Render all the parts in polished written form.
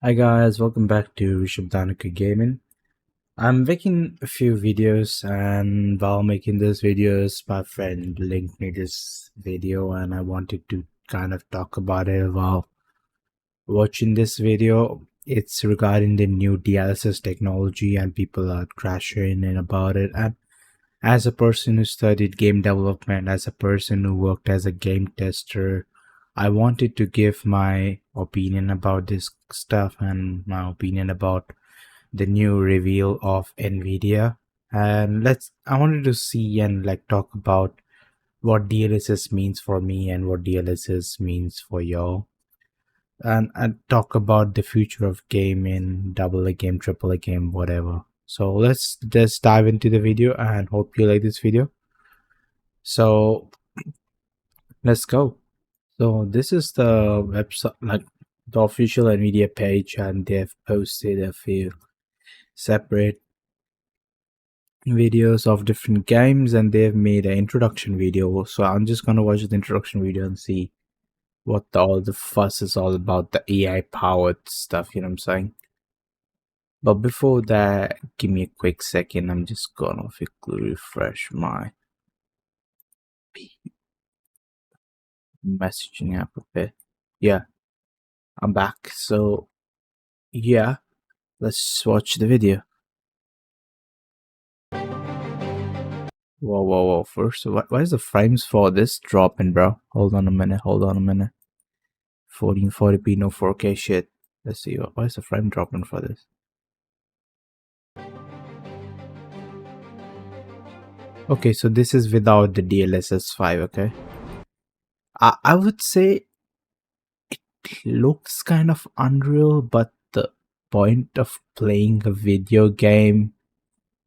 Hi guys, welcome back to Rish Gaming. I'm making a few videos, and while making those videos, my friend linked me this video and I wanted to kind of talk about it while watching this video. It's regarding the new DLSS technology and people are crashing in about it. And as a person who studied game development, as a person who worked as a game tester, I wanted to give my opinion about this stuff and my opinion about the new reveal of NVidia. And I wanted to see and talk about what DLSS means for me and what DLSS means for y'all. And talk about the future of gaming, double a game, triple a game, whatever. So let's just dive into the video and hope you like this video. So let's go. So this is the website, like the official NVIDIA page, and they've posted a few separate videos of different games, and they've made an introduction video. So I'm just gonna watch the introduction video and see what all the fuss is all about, the AI powered stuff, you know what I'm saying? But before that, give me a quick second. I'm just gonna quickly refresh my messaging app a bit. Yeah, I'm back. So yeah, let's watch the video. Whoa. First, why is the frames for this dropping, bro? Hold on a minute. 1440p, no 4K shit. Let's see. Why is the frame dropping for this? Okay, so this is without the DLSS 5, okay? I would say it looks kind of unreal, but the point of playing a video game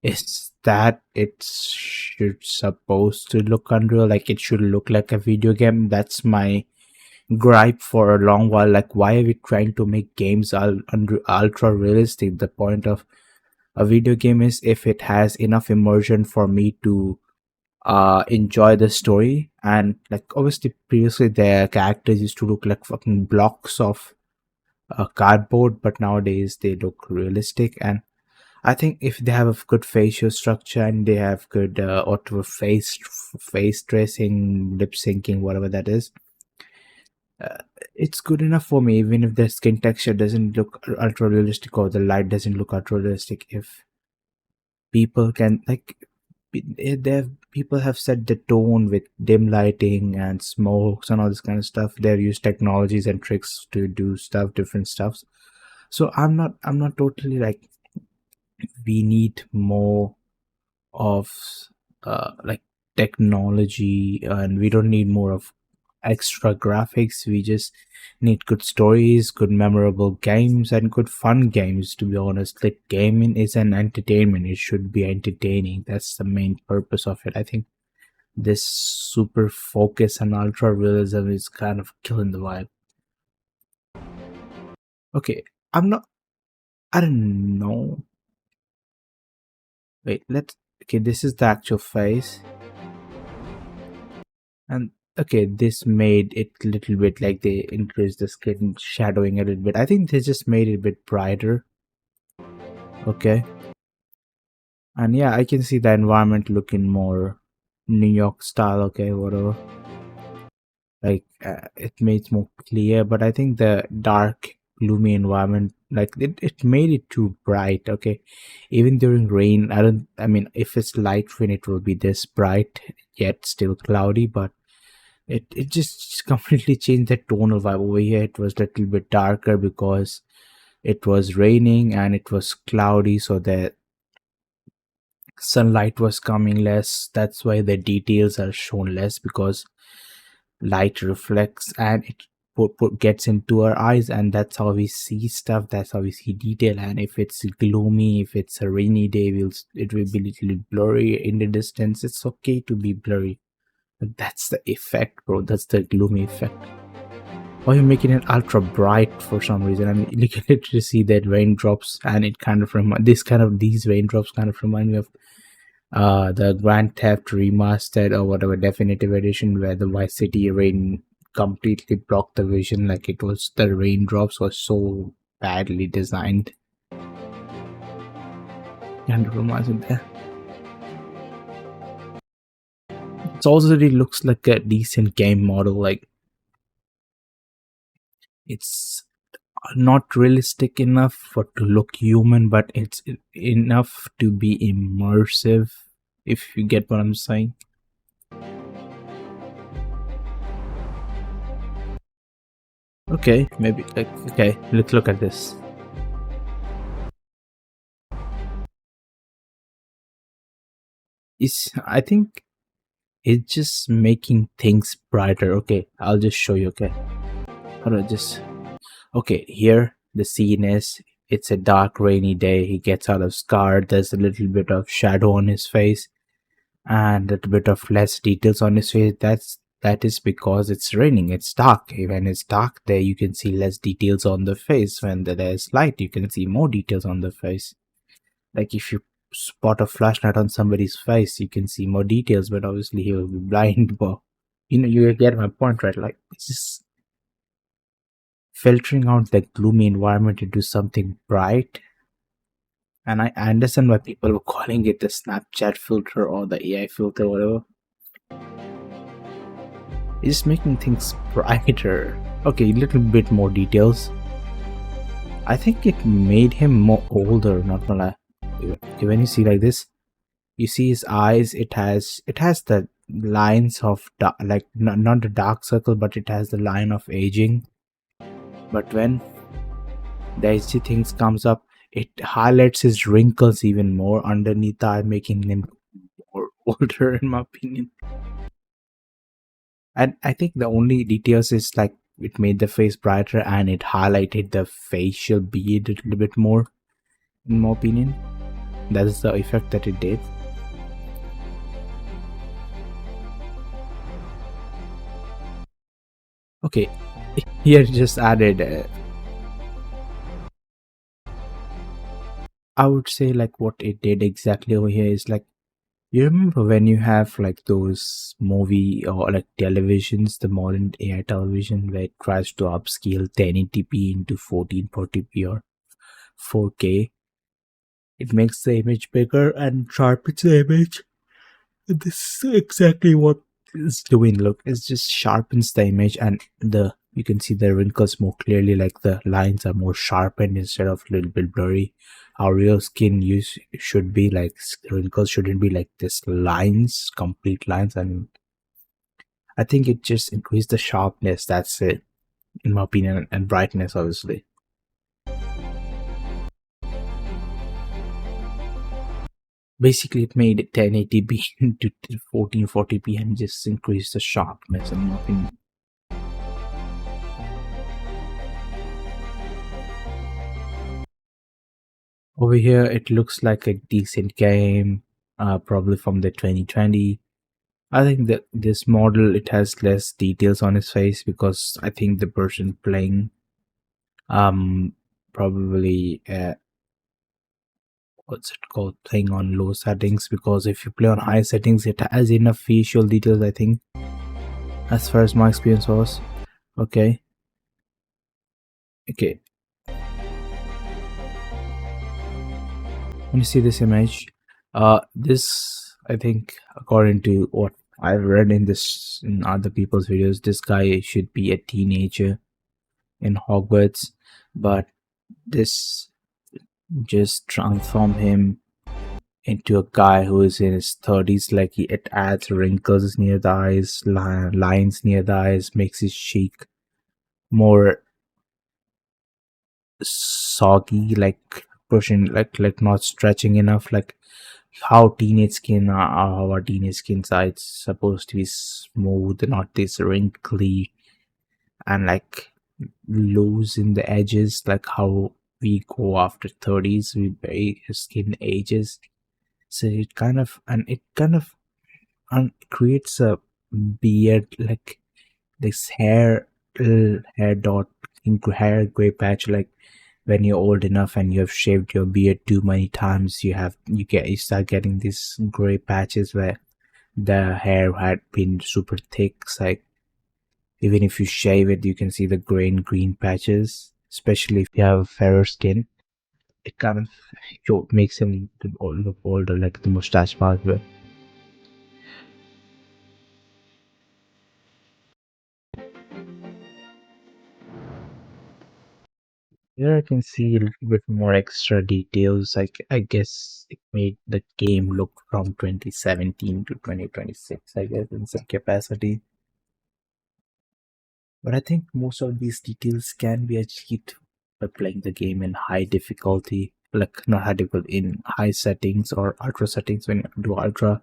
is that it should supposed to look unreal, like it should look like a video game. That's my gripe for a long while. Like, why are we trying to make games ultra realistic? The point of a video game is if it has enough immersion for me to enjoy the story. And like, obviously previously their characters used to look like fucking blocks of cardboard, but nowadays they look realistic. And I think if they have a good facial structure and they have good auto face tracing, lip syncing, whatever that is, it's good enough for me. Even if the skin texture doesn't look ultra realistic or the light doesn't look ultra realistic, if people can people have set the tone with dim lighting and smokes and all this kind of stuff. They've used technologies and tricks to do different stuffs. So I'm not totally like we need more of like technology, and we don't need more of extra graphics. We just need good stories, good memorable games, and good fun games. To be honest, like, gaming is an entertainment. It should be entertaining. That's the main purpose of it. I think this super focus and ultra realism is kind of killing the vibe. Okay, I don't know. Wait, okay, this is the actual face. And okay, this made it a little bit like they increased the skin shadowing a little bit. I think they just made it a bit brighter. Okay. And yeah, I can see the environment looking more New York style. Okay, whatever. Like, it made it more clear, but I think the dark, gloomy environment, like, it made it too bright. Okay, even during rain, I mean, if it's light rain, it will be this bright yet still cloudy, but it just completely changed the tonal vibe. Over here it was a little bit darker because it was raining and it was cloudy, so the sunlight was coming less. That's why the details are shown less, because light reflects and it gets into our eyes, and that's how we see stuff, that's how we see detail. And if it's gloomy, if it's a rainy day, it will be a little blurry in the distance. It's okay to be blurry. But that's the effect, bro. That's the gloomy effect. Or you're making it ultra bright for some reason. I mean, you can literally see that raindrops, and it kind of these raindrops kind of remind me of the Grand Theft Remastered or whatever definitive edition, where the Vice City rain completely blocked the vision. Like, it was, the raindrops were so badly designed. Can't romance it there. It also really looks like a decent game model. Like it's not realistic enough for to look human, but it's enough to be immersive. If you get what I'm saying. Okay, maybe like okay. Let's look at this. Is I think it's just making things brighter. Okay, I'll just show you. Okay, how do I just okay here the scene is it's a dark rainy day. He gets out of his car. There's a little bit of shadow on his face and a little bit of less details on his face. That is because it's raining. It's dark. When it's dark there you can see less details on the face. When there's light you can see more details on the face. Like if you spot a flashlight on somebody's face you can see more details, but obviously he will be blind. But you get my point, right? Like it's just filtering out the gloomy environment into something bright. And I understand why people were calling it the Snapchat filter or the AI filter, whatever. It's making things brighter. Okay, a little bit more details. I think it made him more older, not gonna lie. Okay, when you see like this, you see his eyes. It has the lines of like not the dark circle, but it has the line of aging. But when the HD things comes up, it highlights his wrinkles even more underneath the eye, making him more older in my opinion. And I think the only details is like it made the face brighter and it highlighted the facial beard a little bit more, in my opinion. That is the effect that it did. Okay, here it just added I would say like what it did exactly over here is like you remember when you have like those movie or like televisions, the modern AI television where it tries to upscale 1080p into 1440p or 4K. It makes the image bigger and sharpens the image. This is exactly what it's doing. Look, it just sharpens the image and you can see the wrinkles more clearly, like the lines are more sharpened instead of a little bit blurry. Our real skin should be like wrinkles shouldn't be like this lines, complete lines, and I think it just increased the sharpness. That's it, in my opinion, and brightness, obviously. Basically, it made it 1080p into 1440p and just increased the sharpness, in my opinion. Over here, it looks like a decent game, probably from the 2020. I think that this model, it has less details on his face because I think the person playing probably what's it called, playing on low settings, because if you play on high settings it has enough facial details, I think, as far as my experience was. Okay, when you see this image, this, I think, according to what I've read in other people's videos, this guy should be a teenager in Hogwarts, but this just transform him into a guy who is in his 30s. Like it adds wrinkles near the eyes, lines near the eyes, makes his cheek more soggy, like pushing, like not stretching enough, like how teenage skin how our teenage skin side's supposed to be smooth, not this wrinkly and like loose in the edges, like how we go after 30s, we very skin ages. So it kind of creates a beard, like this hair dot into hair gray patch. Like when you're old enough and you have shaved your beard too many times, you start getting these gray patches where the hair had been super thick. It's like even if you shave it you can see the gray and green patches. especially if you have fairer skin. It kind of makes him look older, like the mustache part. Here I can see a little bit more extra details. I guess it made the game look from 2017 to 2026, I guess, in some capacity. But I think most of these details can be achieved by playing the game in high difficulty, like not high difficulty, in high settings or ultra settings. When you do ultra,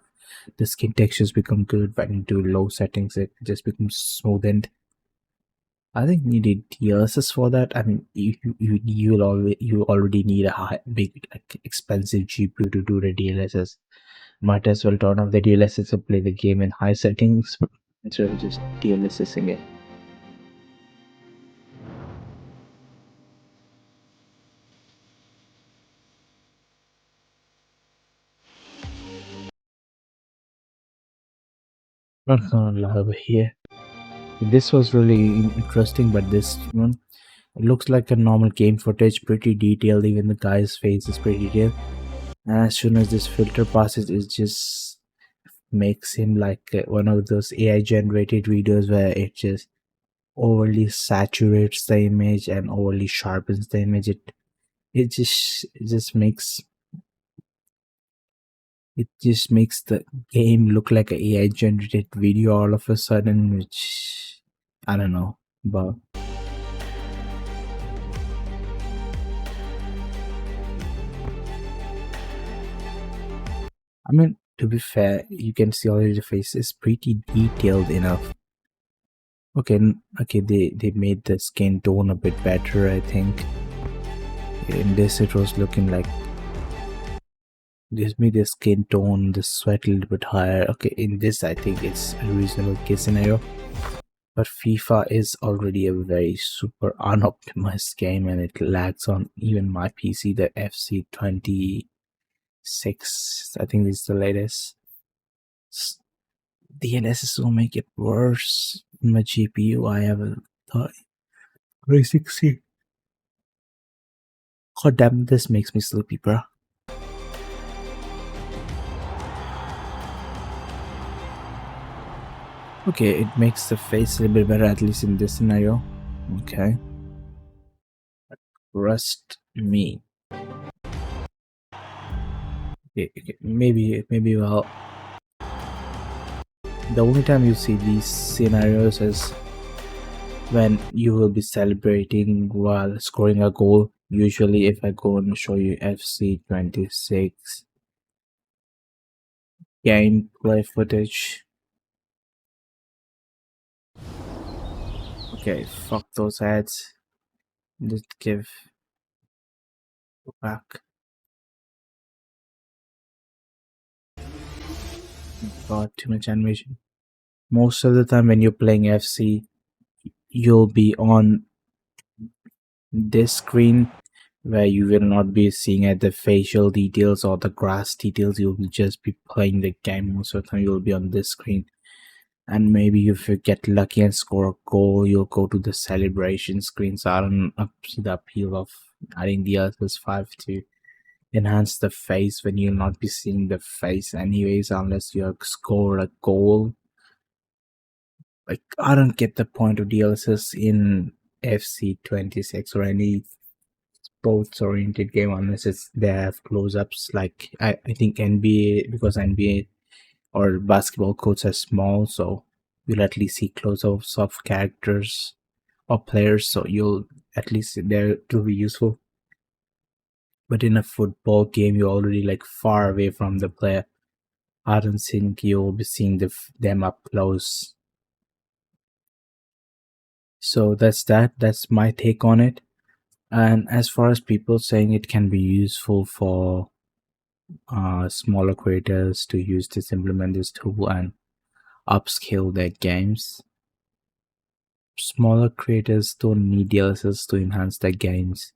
the skin textures become good. When you do low settings, it just becomes smoothened. I think you need DLSS for that. I mean, you already need a big, like, expensive GPU to do the DLSS. Might as well turn off the DLSS and play the game in high settings instead of just DLSSing it. Not gonna lie over here. This was really interesting, but this one, it looks like a normal game footage, pretty detailed. Even the guy's face is pretty detailed. And as soon as this filter passes, it just makes him like one of those AI generated videos where it just overly saturates the image and overly sharpens the image. It just makes the game look like a AI generated video all of a sudden, which I don't know. But I mean, to be fair, you can see already the face is pretty detailed enough. Okay, okay, they made the skin tone a bit better, I think. In this, it was looking like this made the skin tone, the sweat a little bit higher. Okay, in this, I think it's a reasonable case scenario. But FIFA is already a very super unoptimized game, and it lags on even my PC, the FC26. I think this is the latest. DLSS will make it worse. My GPU, I have a 360. God damn, this makes me sleepy, bro. Okay, it makes the face a little bit better, at least in this scenario. Okay. Rust me. Okay, maybe well. The only time you see these scenarios is when you will be celebrating while scoring a goal. Usually, if I go and show you FC26 gameplay footage. Okay, fuck those ads. Just go back. God, too much animation. Most of the time when you're playing FC, you'll be on this screen where you will not be seeing at the facial details or the grass details. You'll just be playing the game. Most of the time you'll be on this screen. And maybe if you get lucky and score a goal, you'll go to the celebration screen. So I don't see the appeal of adding the DLSS 5 to enhance the face when you'll not be seeing the face anyways, unless you have scored a goal. Like, I don't get the point of DLSS in FC26 or any sports oriented game unless they have close-ups. Like I think NBA, because NBA or basketball courts are small, so you'll at least see close-ups of characters or players, so you'll at least there to be useful. But in a football game, you're already like far away from the player. I don't think you'll be seeing them up close. So that's my take on it. And as far as people saying it can be useful for smaller creators to use this, implement this tool and upscale their games, smaller creators don't need DLSS to enhance their games.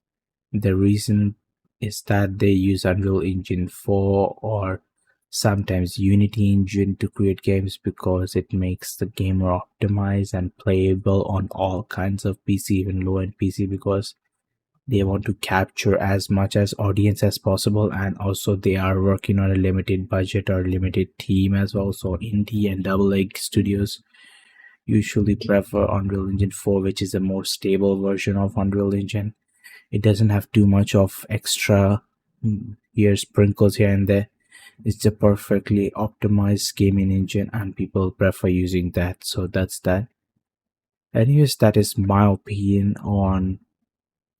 The reason is that they use Unreal Engine 4 or sometimes Unity Engine to create games because it makes the game more optimized and playable on all kinds of PC, even low-end PC, because they want to capture as much as audience as possible, and also they are working on a limited budget or limited team as well. So indie and double A studios usually prefer Unreal Engine 4, which is a more stable version of Unreal Engine. It doesn't have too much of extra here sprinkles here and there. It's a perfectly optimized gaming engine and people prefer using that. So that's that. Anyways, that is my opinion on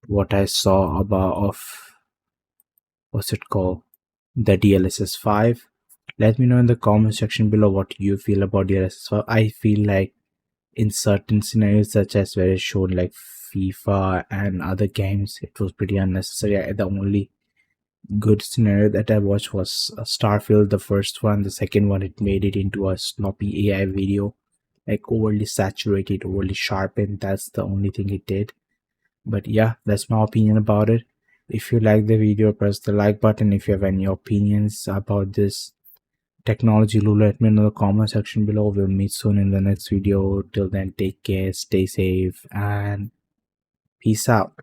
what I saw about of what's it called, the DLSS 5. Let me know in the comment section below what you feel about DLSS 5. I feel like in certain scenarios, such as where it's shown like FIFA and other games, it was pretty unnecessary. The only good scenario that I watched was Starfield, the first one. The second one, it made it into a sloppy AI video, like overly saturated, overly sharpened. That's the only thing it did. But yeah, that's my opinion about it. If you like the video, press the like button. If you have any opinions about this technology, let me know in the comment section below. We'll meet soon in the next video. Till then, take care, stay safe, and peace out.